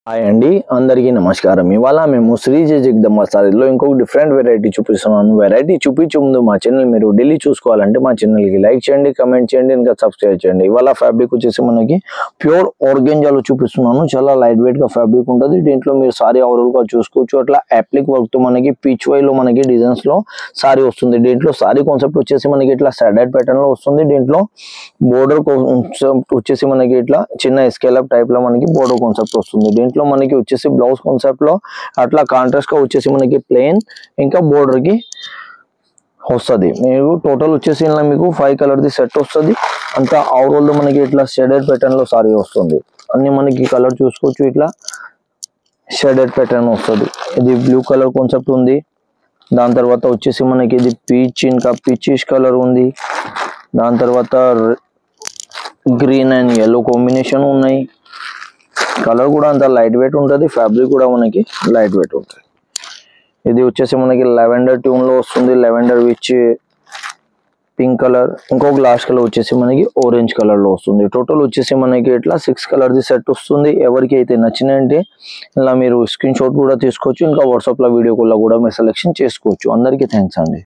Hi అండి, అందరికీ నమస్కారం. ఇవాళ మేము శ్రీ జగదంబ సారీలో ఇంకొక డిఫరెంట్ వెరైటీ చూపిస్తున్నాను. వెరైటీ చూపించే ముందు మా ఛానల్ మీరు డైలీ చూసుకోవాలంటే మా ఛానల్కి లైక్ చేయండి, కమెంట్ చేయండి, ఇంకా సబ్స్క్రైబ్ చేయండి. ఇవాళ ఫ్యాబ్రిక్ వచ్చేసి మనకి ప్యూర్ ఆర్గెంజాలో చూపిస్తున్నాను. చాలా లైట్ వెయిట్ గా ఫ్యాబ్రిక్ ఉంటుంది. దీంట్లో మీరు సారీ అవైలబుల్గా చూసుకోవచ్చు. అట్లా అప్లిక్ వర్క్ తో మనకి పీచ్ వైలో మనకి డిజైన్స్ లో సారీ వస్తుంది. దీంట్లో సారీ కాన్సెప్ట్ వచ్చేసి మనకి ఇట్లా స్టాండర్డ్ ప్యాటర్న్ లో వస్తుంది. దీంట్లో బోర్డర్ కాన్సెప్ట్ వచ్చేసి మనకి ఇట్లా చిన్న స్కేలప్ టైప్ లో మనకి బోర్డర్ కాన్సెప్ట్ వస్తుంది. దీంట్లో మనకి వచ్చేసి బ్లౌజ్ కాన్సెప్ట్ లో అట్లా కాంట్రాస్ట్ గా వచ్చేసి మనకి ప్లెయిన్ ఇంకా బోర్డర్ కి వస్తుంది. మీరు టోటల్ వచ్చేసి ఇలా మీకు 5 కలర్ ది సెట్ వస్తుంది. అంతా ఓవరాల్ మనకి ఇట్లా షేడెడ్ ప్యాటర్న్ లో సారీ వస్తుంది. అన్ని మనకి కలర్ చూసుకోవచ్చు. ఇట్లా షేడెడ్ ప్యాటర్న్ వస్తుంది. ఇది బ్లూ కలర్ కాన్సెప్ట్ ఉంది. దాని తర్వాత వచ్చేసి మనకి ఇది పీచ్ ఇంకా పీచిష్ కలర్ ఉంది. దాని తర్వాత గ్రీన్ అండ్ yellow కాంబినేషన్ ఉన్నాయి. కలర్ కూడా అంత లైట్ వెయిట్ ఉంటుంది. ఫ్యాబ్రిక్ కూడా మనకి లైట్ వెయిట్ ఉంటుంది. ఇది వచ్చేసి మనకి లెవెండర్ ట్యూన్ లో వస్తుంది. లెవెండర్ విచ్ పింక్ కలర్, ఇంకొక లాస్ట్ కలర్ వచ్చేసి మనకి ఆరెంజ్ కలర్ లో వస్తుంది. టోటల్ వచ్చేసి మనకి ఇట్లా 6 కలర్ ది సెట్ వస్తుంది. ఎవరికి అయితే నచ్చినంటే ఇలా మీరు స్క్రీన్ షాట్ కూడా తీసుకోవచ్చు. ఇంకా వాట్సాప్ లో వీడియో కాల్ కూడా మీరు సెలెక్షన్ చేసుకోవచ్చు. అందరికీ థ్యాంక్స్ అండి.